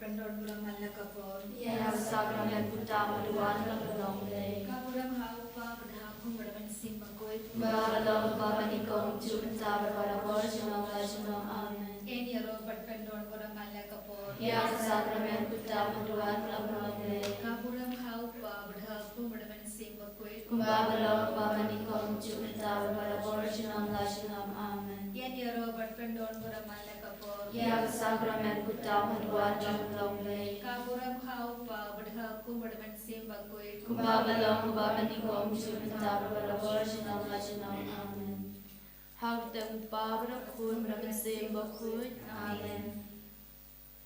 pendon buram malakapon. Yang sakramen utama duan lamdong lei. Kaburam haupa berhakung berman simbangkoi. Babalong babanikom junta berbara borjunong lajunong amen. En yaro pendon buram malakapon. Yang sakramen utama duan lamdong lei. Kaburam haupa berhakung berman simbangkoi. Babalong babanikom junta berbara borjunong lajunong amen. En yaro pendon buram malakapon. Yang sakramen utama duan lamdong lei. Kaburam haupa berhakung berman simbangkoi. Babalong babanikom junta berbara borjunong lajunong amen. Hagdang babrakun rabensim bakun amen.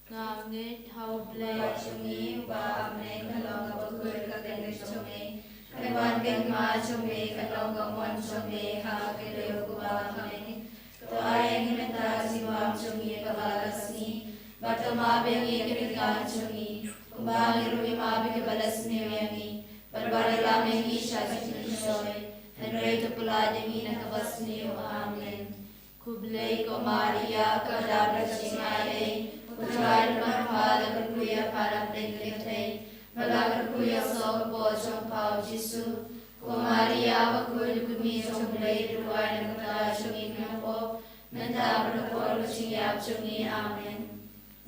Ngangit haublay chungi ba amne kalong bakul kageng chungi kawan geng ma chungi kalong gamon chungi ha kele kuba amne to ayeng meta siwam chungi kabalasni batama bengi kirika chungi kumbang rumi ma be balasni yangi barbara mengi shajni shoy Henry to Pulademi na kabasni amen. kublay Ko Maria kadabra singai Utrail manhala kuya para prenglite Malagar kuya so po chong pao Jisu Ko Maria bakul kumi chong lay ruay na mata chong inapo Nandabra por chingap chong amen.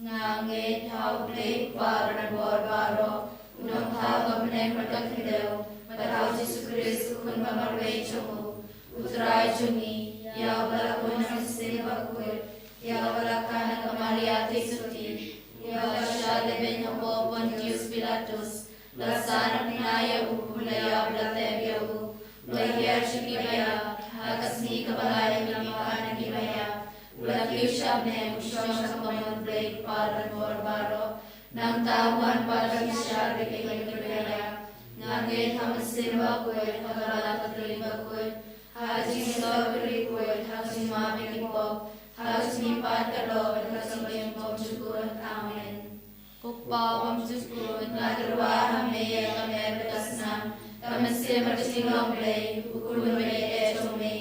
Ngange tau play para na borbaro Unong hagam na matakhidew Matao Jisu Kristu kun mamarway chong Utray chungi Yawala kun simba kul Yawala kana kamaria tesuti Yawala shade benyapo Pontius Pilatus Lasana pinaya upulaya blatebya u Layar chungi baya Hakasni kabalaya milikana gibaya Ulakiw shabne usyong sa pamon break para borbaro Nang tawan para isyari kay gibaya Ngangit hamasimba kul Kabala katrimba kul Hajing sobri kul Hajing mabikipok Hajing patalo Hajing bimpo chukun amen. Kukpawam jukun Nadarwa hameya kamer kasnam Jingisynei-blei ukulumei echome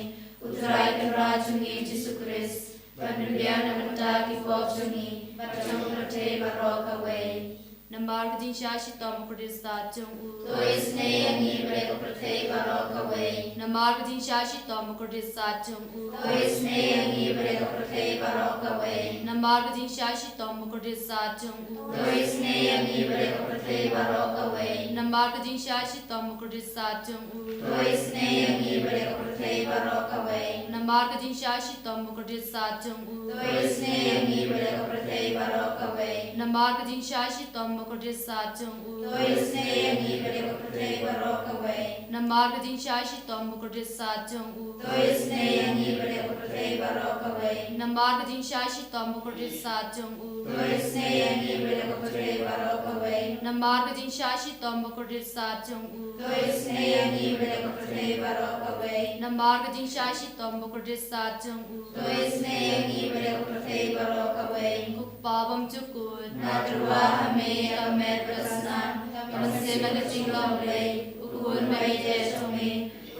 Utrai kanrajungi Jisu Kris Panribiana mataki pokchungi Bachong prate baroka way Nambarg din shashi tom kurdista chung u. Jingisynei-blei prate baroka way Nambarg din shashi tom kurdista chung u. Jingisynei-blei prate baroka way Nambarg din shashi tom kurdista chung u. Jingisynei-blei prate baroka way Nambarg din shashi tom kurdista chung u. Jingisynei-blei prate baroka way Nambarg din shashi tom kurdista chung u. Jingisynei-blei prate baroka way Nambarg din shashi tom kurdista chung u. Jingisynei-blei prate baroka way Nambarg din shashi tom kurdista chung u. Jingisynei-blei prate baroka way Nambarg din shashi tom kurdista chung u. Jingisynei-blei prate baroka way Nambarg din shashi tom kurdista chung u. Jingisynei-blei prate baroka way Nambarg din shashi tom kurdista chung u. Jingisynei-blei prate baroka way Kukpawam jukun Nadarwa hameya kamer kasnam Jingisynei-blei ukulumei echome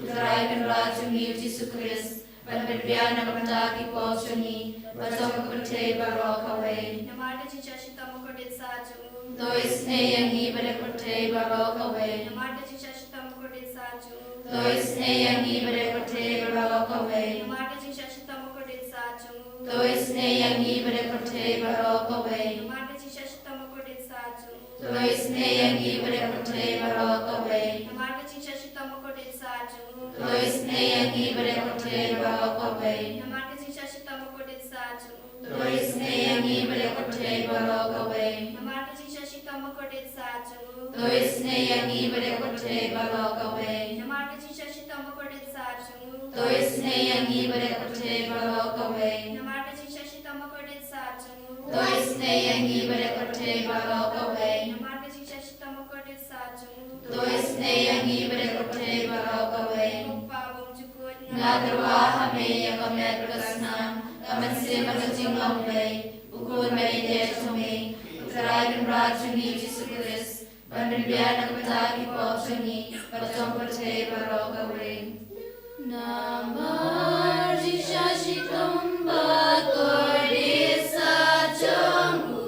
Utrai kanrajungi Jisu Kris Panribiana mataki pokchungi Bachong prate baroka way Namarte Jingisynei Tamokordit Saju. Jingisynei-blei prate baroka way Namarte Jingisynei Tamokordit Saju. Jingisynei-blei prate baroka way Namarte Jingisynei Tamokordit Saju. Jingisynei-blei prate baroka way Namarte Jingisynei Tamokordit Saju. Jingisynei-blei prate baroka way Namarte Jingisynei Tamokordit Saju. Jingisynei-blei prate baroka way Namarte Jingisynei Tamokordit Saju. Jingisynei-blei prate baroka way Namarte Jingisynei Tamokordit Saju. Jingisynei-blei prate baroka way Namarte Jingisynei Tamokordit Saju. Jingisynei-blei prate baroka way Namarte Jingisynei Tamokordit Saju. Jingisynei-blei prate baroka way Namarte Jingisynei Tamokordit Saju. Jingisynei-blei prate baroka way Kukpawam jukun Nadarwa hameya kamer kasnam Jingisynei-blei ukulumei echome Utrai kanrajungi Jisu Kris Panribiana mataki pokchungi Bachong prate baroka way Nambarg din shashi tom kurdista chung u.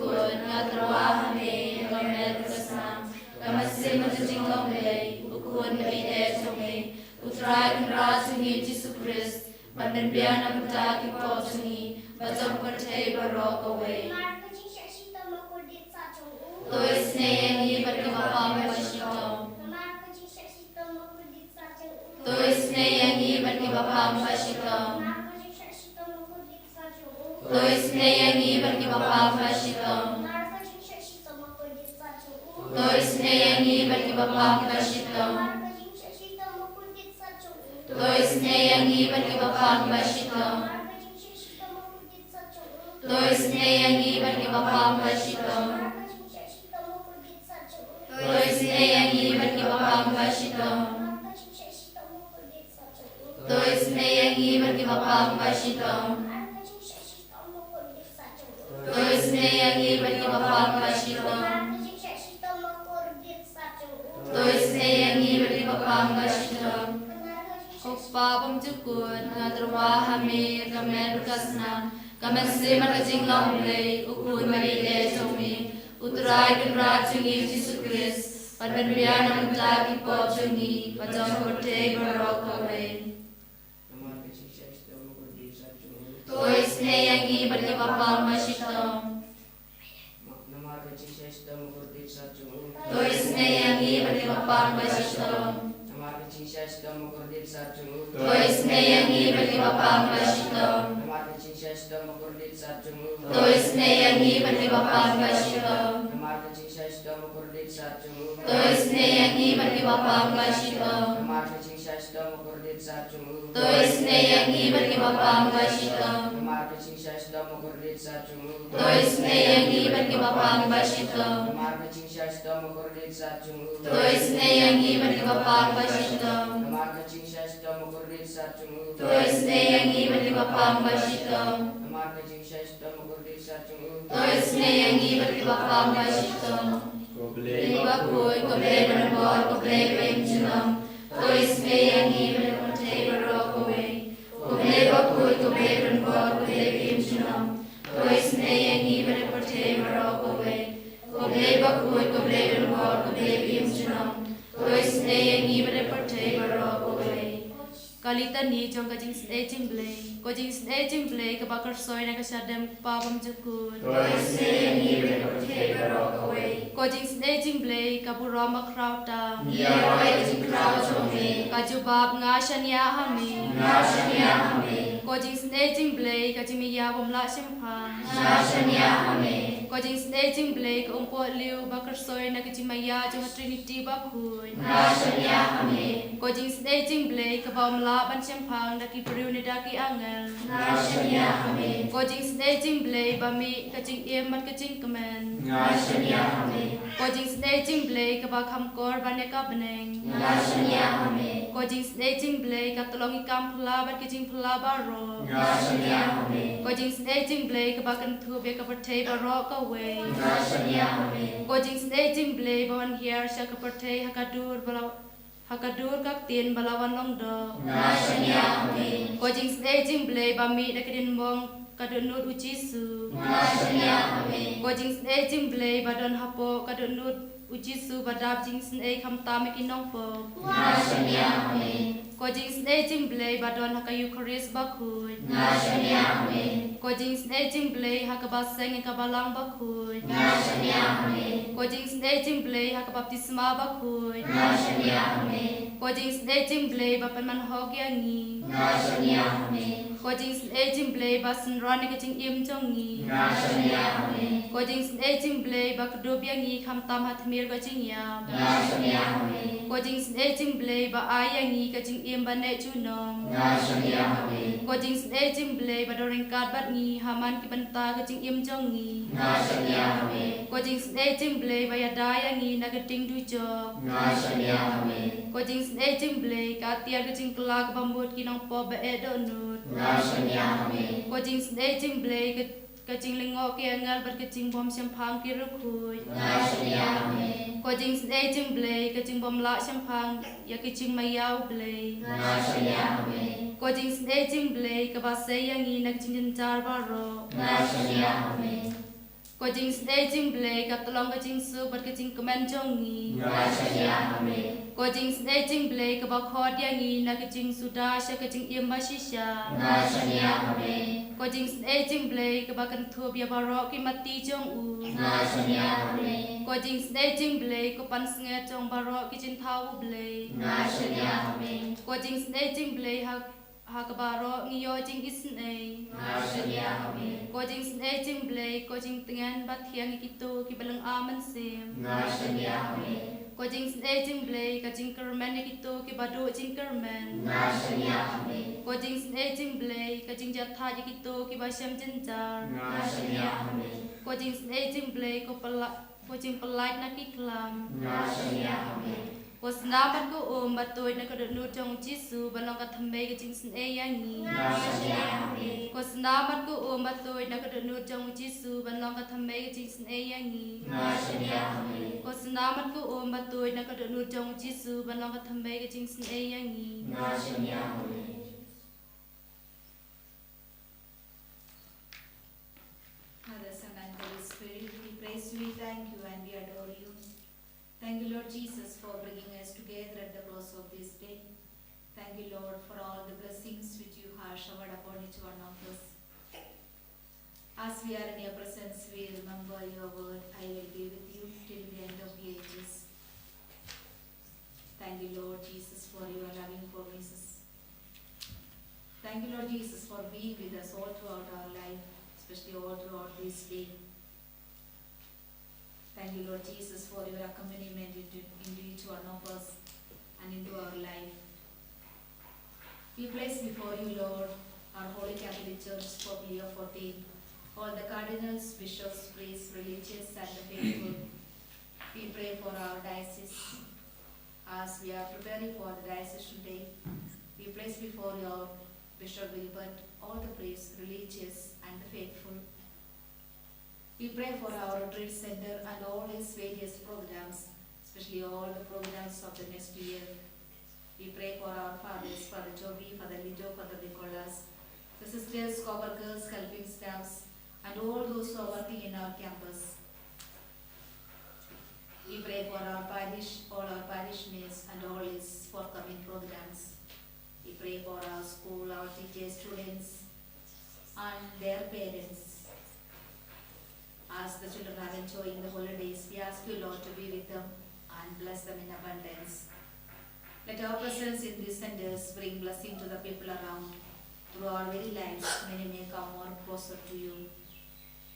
cukun ngatrawahame kamer kasam kamasih majinglomblei ukun ide chome utrai rajungi Yesus Kristus pandenbiana mutaki popsungi bajam percaya barok away Tois neyangi berkebapam basyidom Tois neyangi berkebapam basyidom Tois neyangi berkebapam basyidom Tois neyangi berkebapam basyidom Tois neyangi berkebapam basyidom Tois neyangi berkebapam basyidom Tois neyangi berkebapam basyidom Tois neyangi berkebapam basyidom Tois neyangi berkebapam basyidom Tois neyangi berkebapam basyidom Upapam cukun ngatrawahame kamer kasnam kamasih majinglomblei ukun maride chome utrai rajungi Yesus Kristus pandenbiana mutaki popsungi bajam percaya barok away Tois neyangi berkebapam basyidom Tois neyangi berkebapam basyidom Tois neyangi berkebapam basyidom Tois neyangi berkebapam basyidom Tois neyangi berkebapam basyidom Tois neyangi berkebapam basyidom Tois neyangi berkebapam basyidom Tois neyangi berkebapam basyidom Tois neyangi berkebapam basyidom Tois neyangi berkebapam basyidom Bakui koblei berbor koblei benjunam Tois neyangi berpercaya barok away Koblei bakui koblei berbor koblei benjunam Tois neyangi berpercaya barok away Koblei bakui koblei berbor koblei benjunam Tois neyangi berpercaya barok away Kalita ni jong Jingisynei-blei ko Jingisynei-blei ka bakar soy na kasyadam papam cukun Tois neyangi berpercaya barok away ko Jingisynei-blei ka burama krauta Yahweh jingkrau chome kajubab ngashania hame ko Jingisynei-blei ka jimiya bumla simpang ngashania hame ko Jingisynei-blei ka umpo liu bakar soy na kajimaya jo Trinity bakun ngashania hame ko Jingisynei-blei ka bumla ban simpang daki periu ni daki angel ngashania hame ko Jingisynei-blei bami ka jing mat ka jing kemen ngashania hame ko Jingisynei-blei ka bakam kor ban ka beneng ngashania hame ko Jingisynei-blei ka tolong ikam phla ban ka jing phla baro ngashania hame ko Jingisynei-blei ka bakan thu be ka perthei baro ka we ngashania hame ko Jingisynei-blei ban hiar sha ka perthei hakadur bala hakadur kak tin balawan longdo ngashania hame ko Jingisynei-blei bami dakedin mong kadunut ujisu ngashania hame ko Jingisynei-blei badon hapo kadunut ujisu badap Jingisynei khamta mekinong po ngashania hame ko Jingisynei-blei badon hakayu Eucharis bakui ngashania hame ko Jingisynei-blei hakabaseng kabalang bakui ngashania hame ko Jingisynei-blei hakabaptisma bakui ngashania hame ko Jingisynei-blei bapan manhog yangi ngashania hame ko Jingisynei-blei basen ran ka jing im jongi ngashania hame ko Jingisynei-blei bakdob yangi khamtam hatmir ka jing yam ngashania hame ko Jingisynei-blei ba ayangi ka jing im bane junong ngashania hame ko Jingisynei-blei badoreng kat bat ngi haman ki banta ka jing im jongi ngashania hame ko Jingisynei-blei ba yadayangi na geding dujo ngashania hame ko Jingisynei-blei ka tiar ka jing kelak bambut kinong po ba edonut ngashania hame ko Jingisynei-blei ka jing lingok ki angal bar ka jing bom simpang ki rukhui ngashania hame ko Jingisynei-blei ka jing bom la simpang ya ki jing mayau blei ngashania hame ko Jingisynei-blei ka basay yangi nag jing jenjar baro ngashania hame Ko Jingisynei-blei ka tolong ka Jingsu bat ka Jing kemen jongi. Ko Jingisynei-blei ka bakhod yangi na ka Jing suda sha ka Jing yamba shisha. Ko Jingisynei-blei ka bakan thub ya barok ki mati jong u. Ko Jingisynei-blei ko pan snge jong barok ki Jing thau blei. Ko Jingisynei-blei ha ka barok ngiyo Jingisynei. Ko Jingisynei-blei ko Jing tengan bat hiang kitu ki balang aman sim. Ko Jingisynei-blei ka Jing kermen kitu ki badu Jing kermen. Ko Jingisynei-blei ka Jing jatha kitu ki basyam jenjar. Ko Jingisynei-blei ko Jing pelait na ki klam. Ko senamat ko batuit na kadut jong Jisu balong ka thambei ka Jingisynei yangi. Ko senamat ko batuit na kadut jong Jisu balong ka thambei ka Jingisynei yangi. Ko senamat ko batuit na kadut jong Jisu balong ka thambei ka Jingisynei yangi. Father, Son, and Holy Spirit, we praise you, we thank you, and we adore you. Thank you, Lord Jesus, for bringing us together at the close of this day. Thank you, Lord, for all the blessings which you have showered upon each one of us. As we are in your presence, we remember your word, I will be with you till the end of the ages. Thank you, Lord Jesus, for your loving promises. Thank you, Lord Jesus, for being with us all throughout our life, especially all throughout this day. Thank you, Lord Jesus, for your accompaniment into each one of us and into our life. We place before you, Lord, our Holy Catholic Church for Leo 14, all the cardinals, bishops, priests, religious, and the faithful. We pray for our diocese. As we are preparing for the diocesan day, we place before your Bishop Wilbert all the priests, religious, and the faithful. We pray for our retreat center and all its various programs, especially all the programs of the next year. We pray for our fathers, Father Jovi, Father Lido, Father Nicholas, the sisters, co-workers, helping staffs, and all those who are working in our campus. We pray for our parish, all our parishioners, and all its forthcoming programs. We pray for our school, our teachers, students, and their parents. As the children are enjoying the holidays, we ask you, Lord, to be with them and bless them in abundance. Let our presence in these centers bring blessing to the people around. Through our very lives, many may come more closer to you.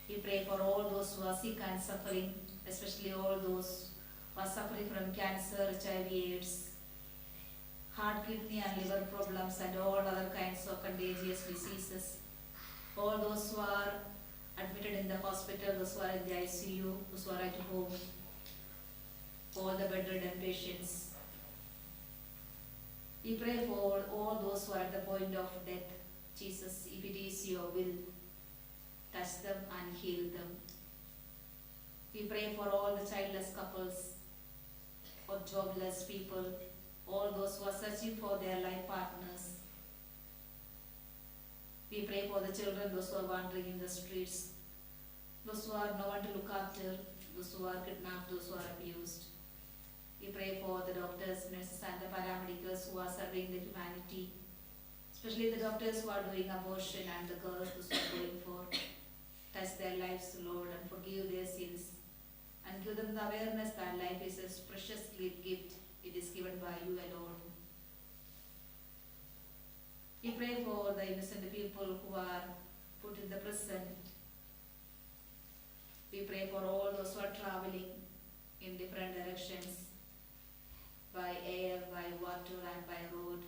We pray for all those who are sick and suffering, especially all those who are suffering from cancer, HIV, AIDS, heart, kidney, and liver problems, and all other kinds of contagious diseases. All those who are admitted in the hospital, those who are in the ICU, those who are at home, all the bedridden patients. We pray for all those who are at the point of death. Jesus, if it is your will, touch them and heal them. We pray for all the childless couples, for jobless people, all those who are searching for their life partners. We pray for the children, those who are wandering in the streets, those who are no one to look after, those who are kidnapped, those who are abused. We pray for the doctors, nurses, and the paramedics who are serving the humanity, especially the doctors who are doing abortion and the girls who are going for. Touch their lives, Lord, and forgive their sins, and give them the awareness that life is a precious gift. It is given by you alone. We pray for the innocent people who are put in the prison. We pray for all those who are traveling in different directions, by air, by water, and by road.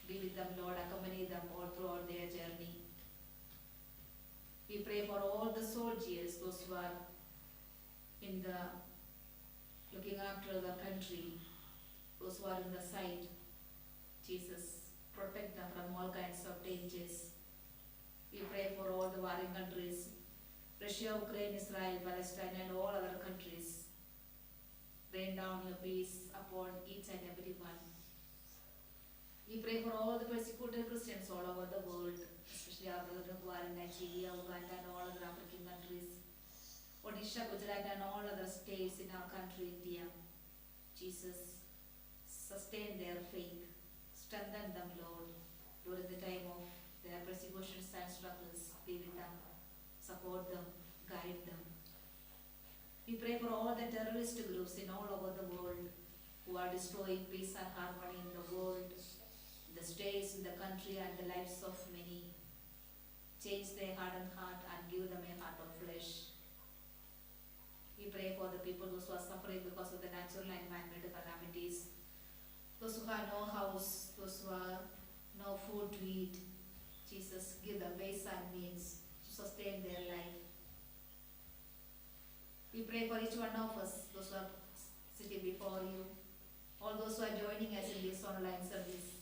Be with them, Lord, accompany them all throughout their journey. We pray for all the soldiers, those who are in the looking after the country, those who are in the side. Jesus, protect them from all kinds of dangers. We pray for all the warring countries, Russia, Ukraine, Israel, Palestine, and all other countries. Rain down your peace upon each and every one. We pray for all the persecuted Christians all over the world, especially our brethren who are in Nigeria, Uganda, and all other African countries. Odisha, Gujarat and all other states in our country, India. Jesus, sustain their faith, strengthen them, Lord, during the time of their persecutions and struggles. Be with them, support them, guide them. We pray for all the terrorist groups in all over the world who are destroying peace and harmony in the world, the states, in the country and the lives of many. Change their hardened heart and give them a heart of flesh. We pray for the people those who are suffering because of the natural and man-made calamities, those who have no house, those who have no food to eat. Jesus, give them ways and means to sustain their life. We pray for each one of us, those who are sitting before you, all those who are joining us in this online service.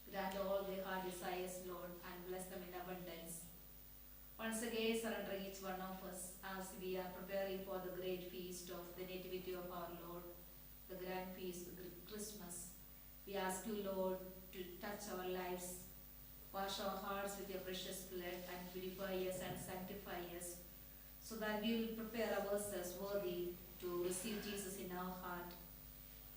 Grant all their heart desires, Lord, and bless them in abundance. Once again, surrendering each one of us as we are preparing for the great feast of the Nativity of our Lord, the grand feast, Christmas. We ask you, Lord, to touch our lives, wash our hearts with your precious blood, and purify us and sanctify us, so that we will prepare ourselves worthy to receive Jesus in our heart.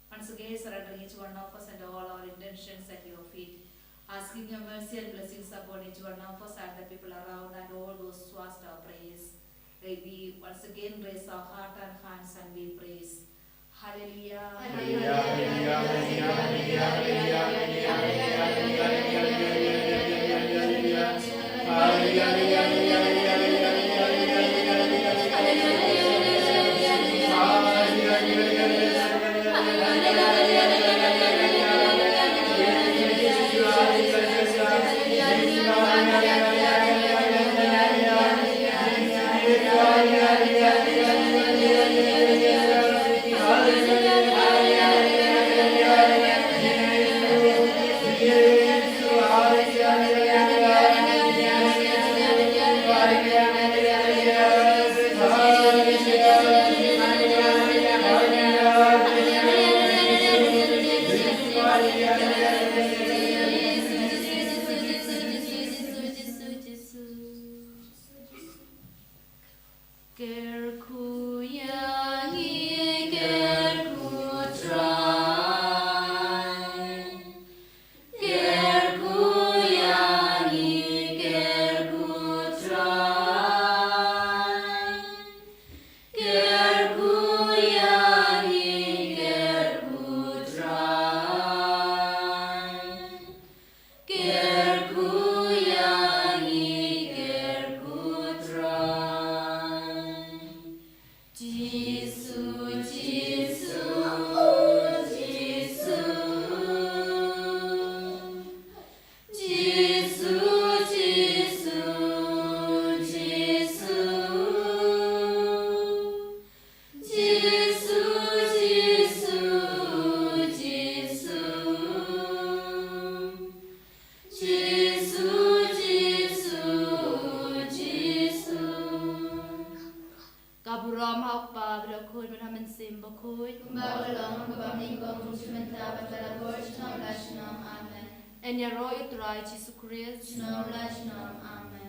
Once again, surrendering each one of us and all our intentions at your feet, asking your mercy and blessings upon each one of us and the people around and all those who asked our prayers. May we once again raise our heart and hands and we praise. Hallelujah. En jag rör ut rai Jesus Kristus. Amen.